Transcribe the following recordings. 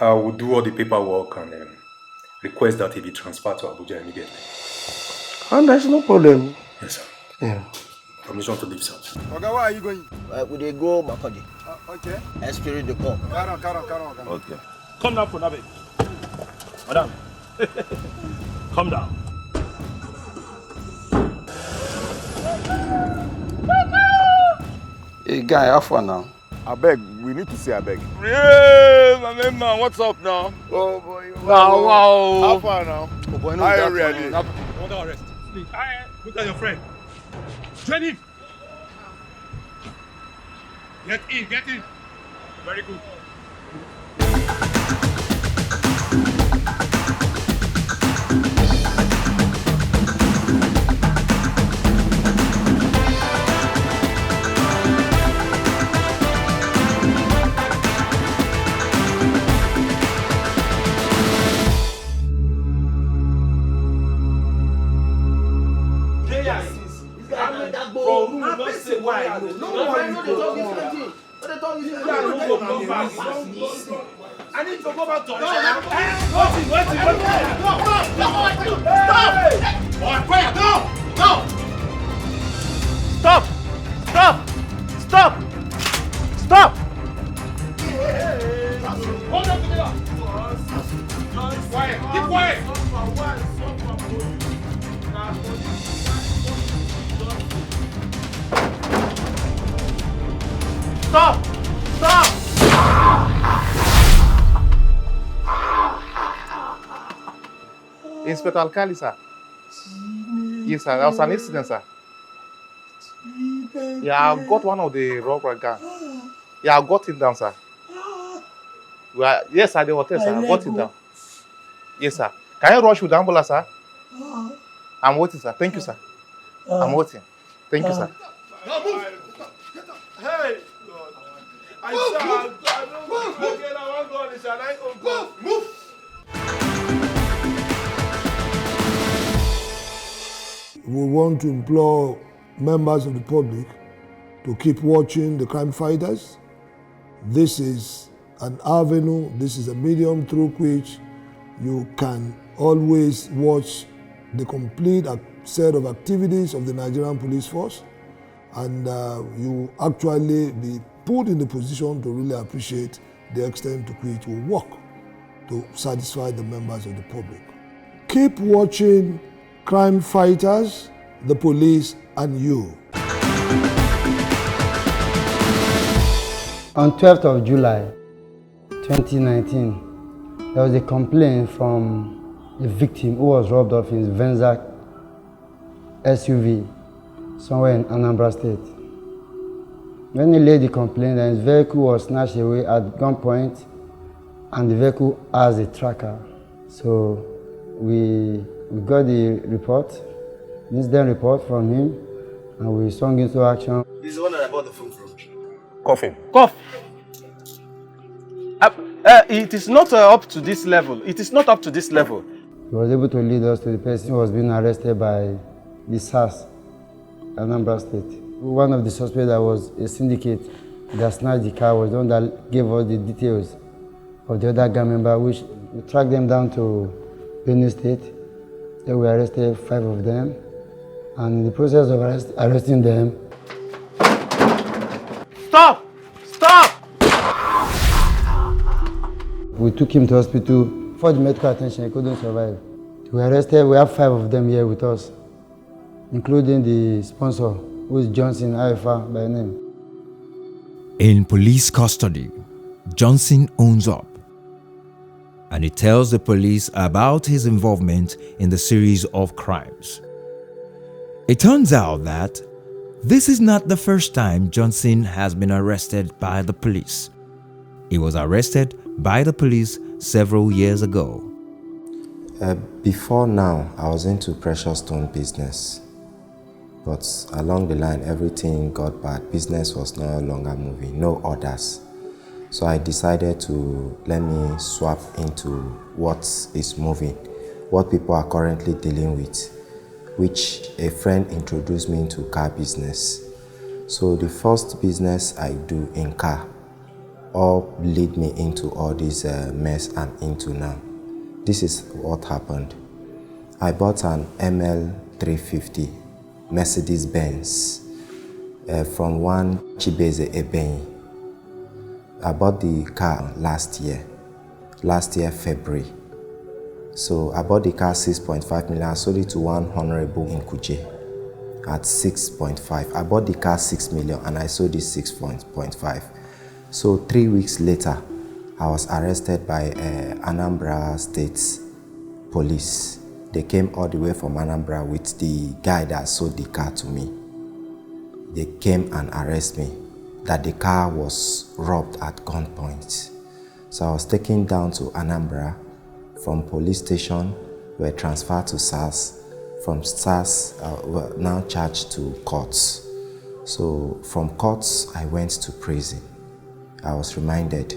I will do all the paperwork and request that he be transferred to Abuja immediately. And there's no problem. Yes, sir. Yeah. Permission to leave, sir. Okay, where are you going? We dey go Makodi. Okay. Spirit the call. Carry on. Okay. Come down for Nabe. Madam. Come down. Hey, guy, how far now? I beg, we need to see I beg. Yeah, my man, what's up now? Oh boy. Wow. How far now? Oh, boy, no, Are you ready? Under arrest. Please. Look at your friend. Join him. Get in. Very good. I need to go back to Stop! Hold on together. Quiet. Keep quiet. Stop! Inspector Alkali, sir. Yes, sir. That was an incident, sir. Yeah, I got one of the robber gang. Yeah, I got him down, sir. Yes, sir, the hotel, sir. I got him down. Yes, sir. Can you rush with the ambulance, sir? I'm waiting, sir. Thank you, sir. I'm waiting. Thank you, sir. Now move. Hey. Move. We want to implore members of the public to keep watching the CrimeFighters. This is an avenue, this is a medium through which you can always watch the complete set of activities of the Nigerian police force, and you actually be put in the position to really appreciate the extent to which we work to satisfy the members of the public. Keep watching CrimeFighters, the police, and you. On 12th of July 2019, there was a complaint from a victim who was robbed of his Venza SUV somewhere in Anambra State. When the lady complained that his vehicle was snatched away at gunpoint and the vehicle has a tracker. So we got the incident report from him, and we swung into action. This is the one that I bought the phone from. Cough. It is not up to this level. It is not up to this level. He was able to lead us to the person who was being arrested by the SARS, Anambra State. One of the suspects that was a syndicate that snatched the car was the one that gave us the details of the other gang member, which we tracked them down to Benue State. Then we arrested 5 of them, and in the process of arresting them... Stop! We took him to hospital. For the medical attention, he couldn't survive. We have 5 of them here with us, including the sponsor, who is Johnson Alpha by name. In police custody, Johnson owns up, and he tells the police about his involvement in the series of crimes. It turns out that this is not the first time Johnson has been arrested by the police. He was arrested by the police several years ago. Before now, I was into precious stone business. But along the line, everything got bad. Business was no longer moving, no orders. So I decided to let me swap into what is moving, what people are currently dealing with, which a friend introduced me into car business. So the first business I do in car, all lead me into all this mess I'm into now. This is what happened. I bought an ML 350 Mercedes-Benz from one Chibeze Ebenyi. I bought the car last year February. So I bought the car 6.5 million. I sold it to one honorable in Kuje at 6.5. I bought the car 6 million and I sold it 6.5. So 3 weeks later, I was arrested by Anambra State Police. They came all the way from Anambra with the guy that sold the car to me. They came and arrested me that the car was robbed at gunpoint. So I was taken down to Anambra. From police station, were transferred to SARS. From SARS, were now charged to courts. So from courts, I went to prison. I was reminded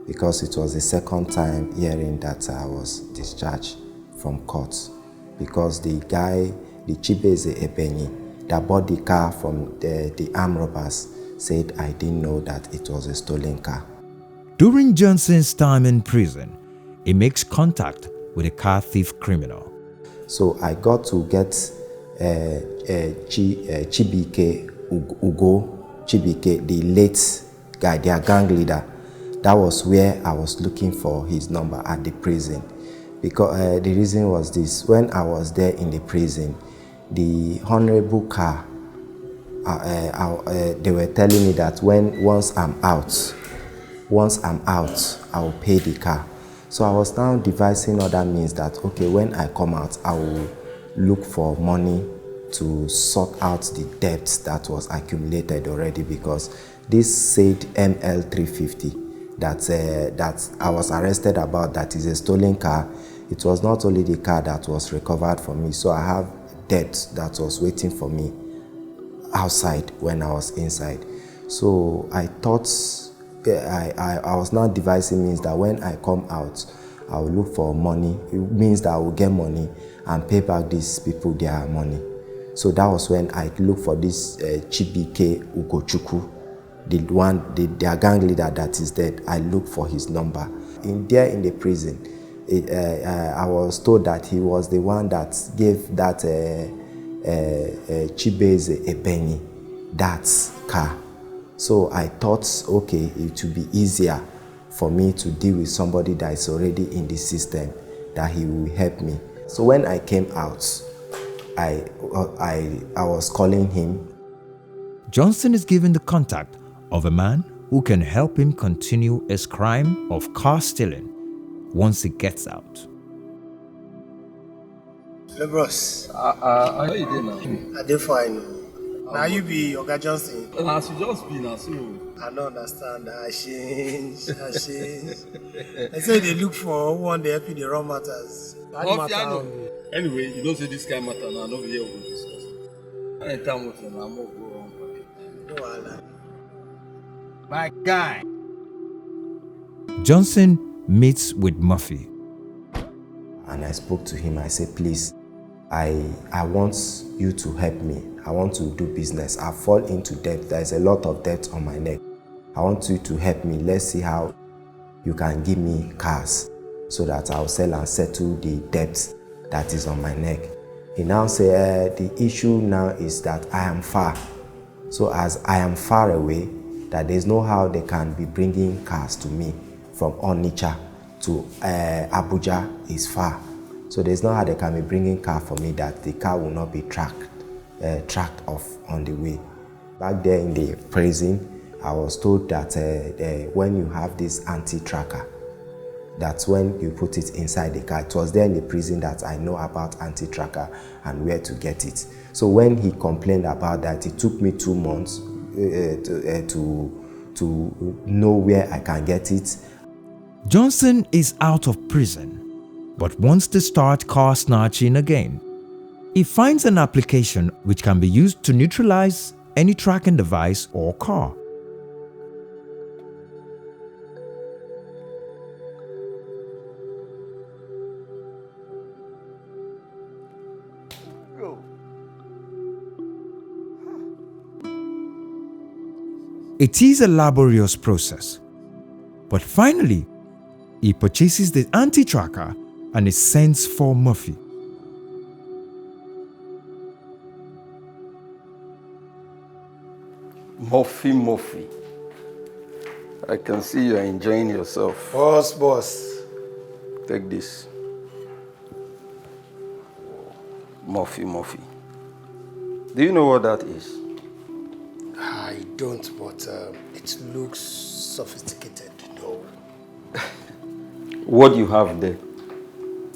because it was the second time hearing that I was discharged from courts because the guy, the Chibeze Ebenyi, that bought the car from the armed robbers said I didn't know that it was a stolen car. During Johnson's time in prison, he makes contact with a car thief criminal. So I got to get Chibike Ugo, Chibike, the late guy, their gang leader. That was where I was looking for his number at the prison. Because the reason was this: when I was there in the prison, the honorable car, they were telling me that once I'm out, I will pay the car. So I was now devising other means that, okay, when I come out, I will look for money to sort out the debts that was accumulated already, because this said ML350 that I was arrested about, that is a stolen car. It was not only the car that was recovered from me, so I have debt that was waiting for me outside when I was inside. So I thought, I was now devising means that when I come out, I will look for money. It means that I will get money and pay back these people their money. So that was when I looked for this Chibike Ugochukwu, their gang leader that is dead. I looked for his number. In the prison, I was told that he was the one that gave that Chibeze Ebenyi that car. So I thought, okay, it would be easier for me to deal with somebody that is already in the system, that he will help me. So when I came out, I was calling him. Johnson is given the contact of a man who can help him continue his crime of car stealing once he gets out. Hey, bros. How you doing now? I did fine. Now you be Oga Johnson. As you just be now, so. I don't understand. I change. I say they look for one day help you the wrong matters. Anyway, you don't say this kind of matter now. Nobody here will discuss. Anytime with them, I'm going to go on. No, my guy. Johnson meets with Murphy. And I spoke to him. I said, please, I want you to help me. I want to do business. I fall into debt. There's a lot of debt on my neck. I want you to help me. Let's see how you can give me cars so that I'll sell and settle the debt that is on my neck. He now said, the issue now is that I am far. So as I am far away, that there's no how they can be bringing cars to me from Onitsha to Abuja is far. So there's no how they can be bringing car for me that the car will not be tracked off on the way. Back there in the prison, I was told that when you have this anti-tracker, that's when you put it inside the car. It was there in the prison that I know about anti-tracker and where to get it. So when he complained about that, it took me 2 months to know where I can get it. Johnson is out of prison, but wants to start car snatching again. He finds an application which can be used to neutralize any tracking device or car. It is a laborious process, But finally, he purchases the anti-tracker and he sends for Murphy. Murphy. I can see you are enjoying yourself. Boss. Take this. Murphy. Do you know what that is? I don't, but it looks sophisticated. No. What you have there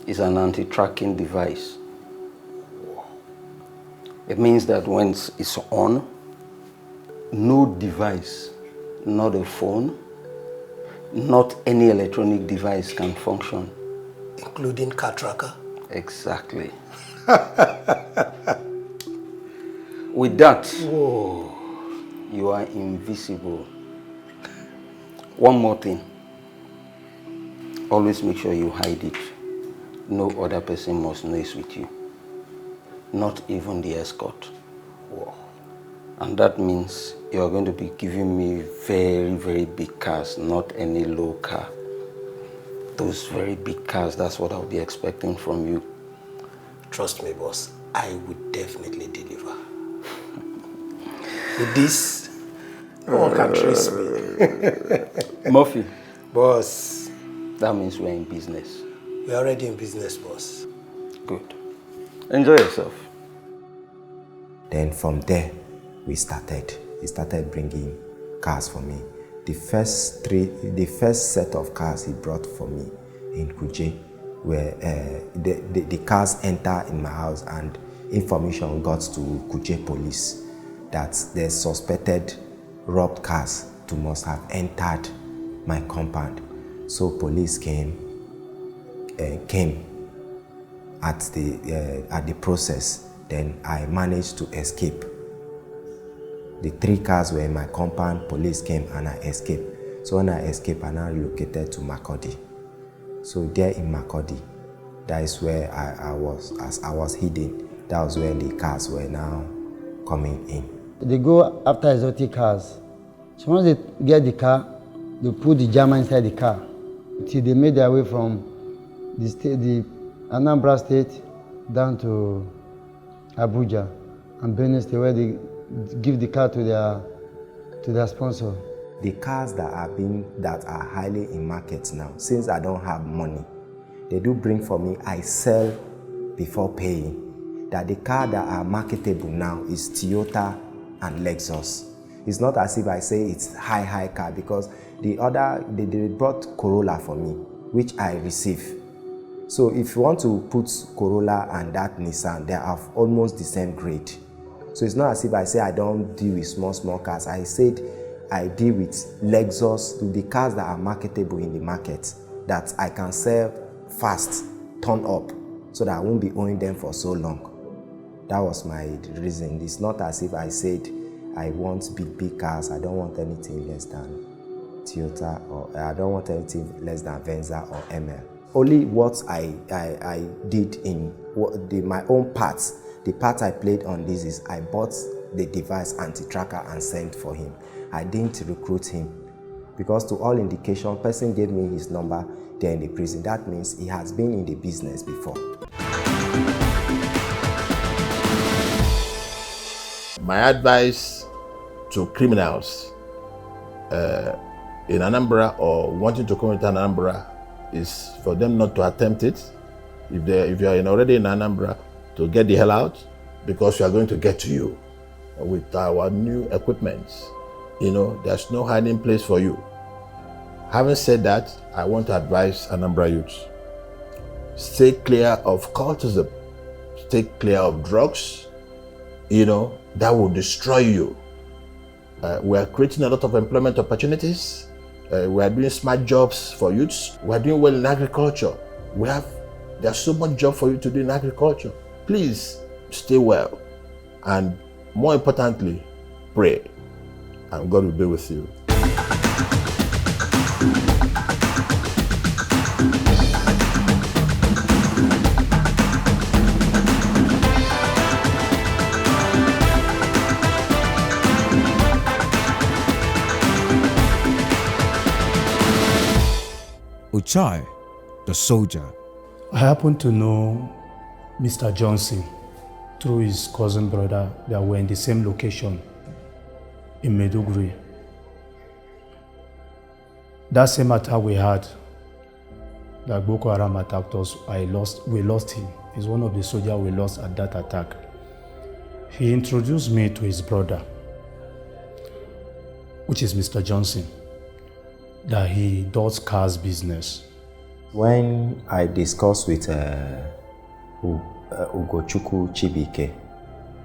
is an anti-tracking device. It means that when it's on, no device, not a phone, not any electronic device can function. Including car tracker? Exactly. With that, whoa, you are invisible. One more thing. Always make sure you hide it. No other person must know it's with you. Not even the escort. Whoa. And that means you're going to be giving me very, very big cars, not any low car. Those very big cars, that's what I'll be expecting from you. Trust me, boss. I would definitely deliver. With this, no one can trace me. Murphy. Boss. That means we're in business. We're already in business, boss. Good. Enjoy yourself. Then from there, he started bringing cars for me. The first set of cars he brought for me in Kuje, where the cars enter in my house and information got to Kuje police that the suspected robbed cars must have entered my compound. So police came at the process. Then I managed to escape. The 3 cars were in my compound, police came and I escaped. So when I escaped, I now relocated to Makurdi. So there in Makurdi, that is where I was. As I was hidden, that was where the cars were now coming in. They go after exotic cars. So once they get the car, they put the German inside the car till they made their way from the Anambra State down to Abuja and Benin State, where they give the car to their sponsor. The cars that are highly in market now, since I don't have money, they do bring for me, I sell before paying. That the car that are marketable now is Toyota and Lexus. It's not as if I say it's high car, because they brought Corolla for me, which I receive. So if you want to put Corolla and that Nissan, they are almost the same grade. So it's not as if I say I don't deal with small cars. I said I deal with Lexus, the cars that are marketable in the market, that I can sell fast, turn up, so that I won't be owing them for so long. That was my reason. It's not as if I said I want big cars. I don't want anything less than Toyota, or I don't want anything less than Venza or ML. Only what I did in my own parts, the part I played on this is I bought the device anti-tracker and sent for him. I didn't recruit him, because to all indication, person gave me his number there in the prison. That means he has been in the business before. My advice to criminals in Anambra or wanting to come into Anambra is for them not to attempt it. If you are already in Anambra, to get the hell out, because we are going to get to you with our new equipment. There's no hiding place for you. Having said that, I want to advise Anambra youths, stay clear of cultism, stay clear of drugs, that will destroy you. We are creating a lot of employment opportunities. We are doing smart jobs for youths. We are doing well in agriculture. There's so much job for you to do in agriculture. Please stay well, and more importantly, pray, and God will be with you. Chai, the soldier. I happen to know Mr. Johnson through his cousin brother that were in the same location in Maiduguri. That same attack we had, that Boko Haram attacked us, we lost him. He's one of the soldiers we lost at that attack. He introduced me to his brother, which is Mr. Johnson, that he does cars business. When I discussed with Ugochukwu Chibike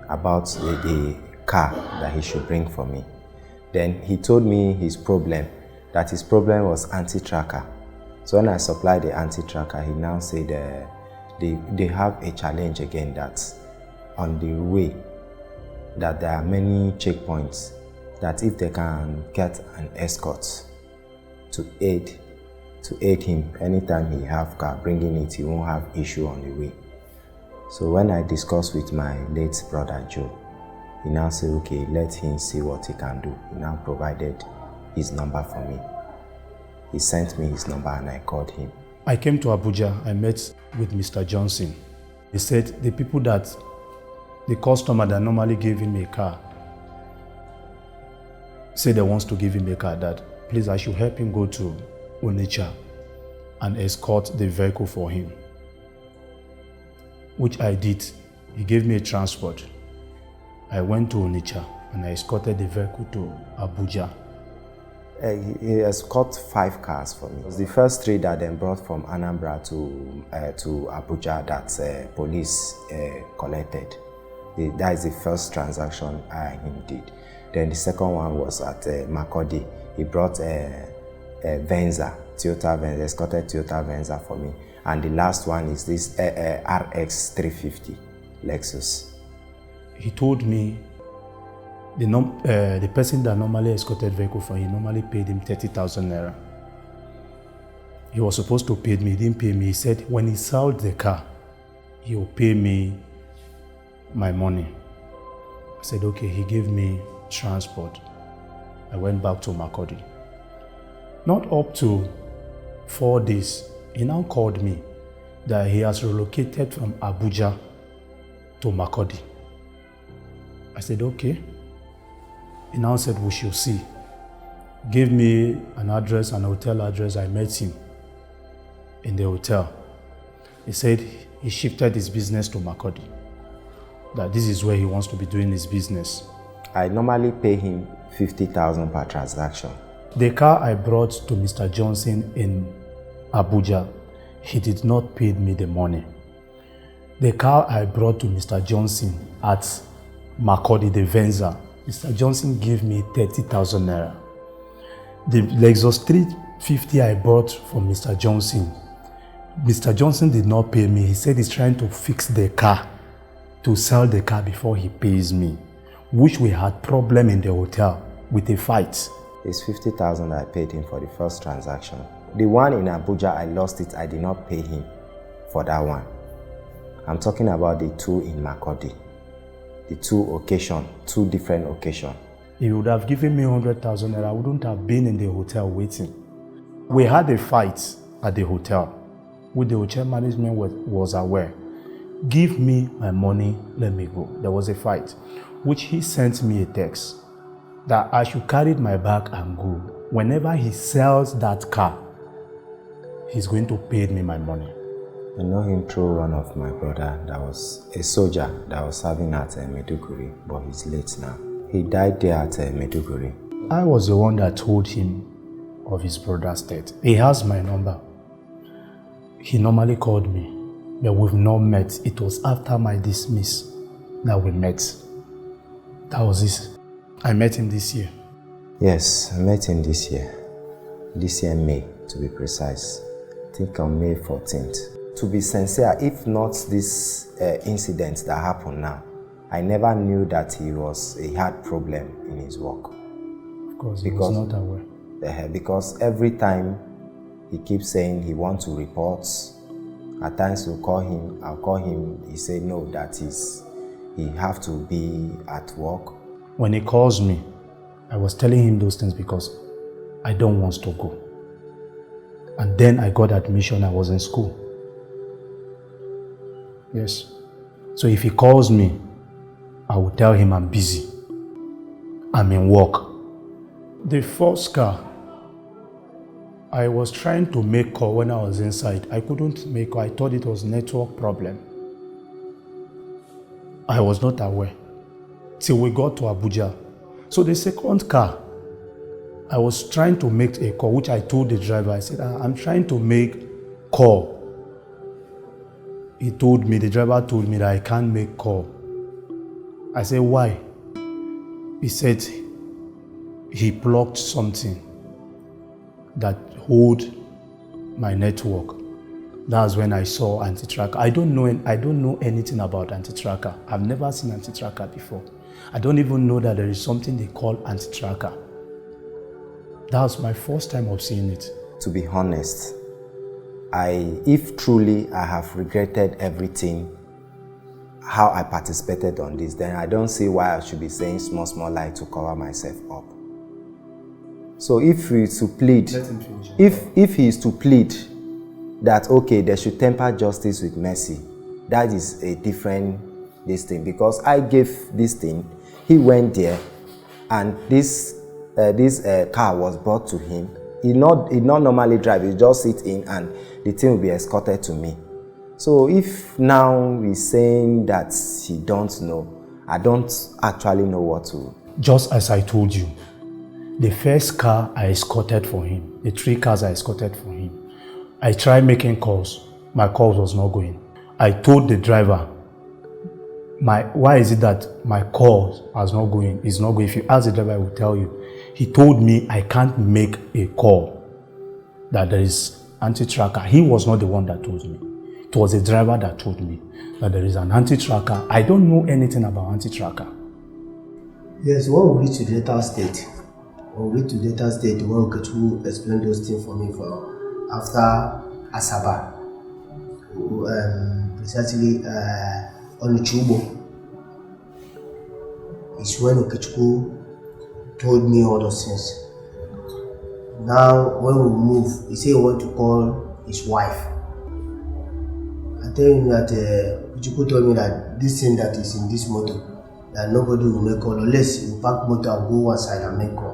about the car that he should bring for me, then he told me his problem was anti-tracker. So when I supplied the anti-tracker, he now said they have a challenge again, that on the way that there are many checkpoints, that if they can get an escort to aid him anytime he have car, bringing it, he won't have issue on the way. So when I discussed with my late brother Joe, he now said, okay, let him see what he can do. He now provided his number for me. He sent me his number and I called him. I came to Abuja, I met with Mr. Johnson. He said the customer that normally gave him a car, said they wants to give him a car, that please I should help him go to Onitsha and escort the vehicle for him, which I did. He gave me a transport. I went to Onitsha and I escorted the vehicle to Abuja. He escorted 5 cars for me. It was the first 3 that then brought from Anambra to Abuja that police collected. That is the first transaction he did. Then the second one was at Makurdi. He brought Venza, Toyota Venza, escorted Toyota Venza for me. And the last one is this RX 350 Lexus. He told me the person that normally escorted vehicle for him normally paid him 30,000 naira. He was supposed to pay me, he didn't pay me. He said when he sold the car, he will pay me my money. I said okay, he gave me transport. I went back to Makurdi. Not up to 4 days, he now called me that he has relocated from Abuja to Makurdi. I said okay. He now said we should see. Gave me an address, an hotel address. I met him in the hotel. He said he shifted his business to Makurdi, that this is where he wants to be doing his business. I normally pay him 50,000 per transaction. The car I brought to Mr. Johnson in Abuja, he did not pay me the money. The car I brought to Mr. Johnson at Makurdi, the Venza, Mr. Johnson gave me 30,000 naira. The Lexus 350 I bought from Mr. Johnson did not pay me. He said he's trying to fix the car, to sell the car before he pays me, which we had problem in the hotel with a fight. It's 50,000 I paid him for the first transaction. The one in Abuja, I lost it. I did not pay him for that one. I'm talking about the 2 in Makurdi. The 2 different occasions. He would have given me 100,000 naira. I wouldn't have been in the hotel waiting. We had a fight at the hotel, which the hotel management was aware. Give me my money, let me go. There was a fight, which he sent me a text that I should carry my bag and go. Whenever he sells that car, he's going to pay me my money. I know him through one of my brother that was a soldier that was serving at Maiduguri, but he's late now. He died there at Maiduguri. I was the one that told him of his brother's death. He has my number. He normally called me, but we've not met. It was after my dismiss that we met. That was this. I met him this year. Yes, I met him this year. This year, May, to be precise. I think on May 14th. To be sincere, if not this incident that happened now, I never knew that he had problem in his work. Of course, he was not aware. Because every time he keeps saying he wants to report. At times I'll call him, he said no, that he have to be at work. When he calls me, I was telling him those things because I don't want to go. And then I got admission. I was in school. Yes. So if he calls me, I will tell him I'm busy. I'm in work. The first car, I was trying to make call when I was inside. I couldn't make call. I thought it was network problem. I was not aware till we got to Abuja. So the second car, I was trying to make a call, which I told the driver. I said, I'm trying to make call. The driver told me that I can't make call. I said, why? He said he blocked something that hold my network. That's when I saw anti-tracker. I don't know anything about anti-tracker. I've never seen anti-tracker before. I don't even know that there is something they call anti-tracker. That was my first time of seeing it. To be honest, if truly I have regretted everything, how I participated on this, then I don't see why I should be saying small lies to cover myself up. So if he is to plead, if he is to plead that okay, they should temper justice with mercy, that is a different thing, because I gave this thing, he went there, and this car was brought to him. He not normally drive, he just sit in and the thing will be escorted to me. So if now he's saying that he don't know, I don't actually know what to. Just as I told you, the first car I escorted for him, the 3 cars I escorted for him, I tried making calls. My calls was not going. I told the driver, why is it that my calls is not going? It's not going. If you ask the driver, I will tell you. He told me I can't make a call, that there is anti-tracker. He was not the one that told me. It was the driver that told me that there is an anti-tracker. I don't know anything about anti-tracker. Yes, when we reach to Delta State, the one who explained those things for me after Asaba, precisely on Chubo, is when Okechukwu told me all those things. Now, when we move, he said he want to call his wife. I tell him that Okechukwu told me that this thing that is in this motor, that nobody will make call unless you park motor and go one side and make call.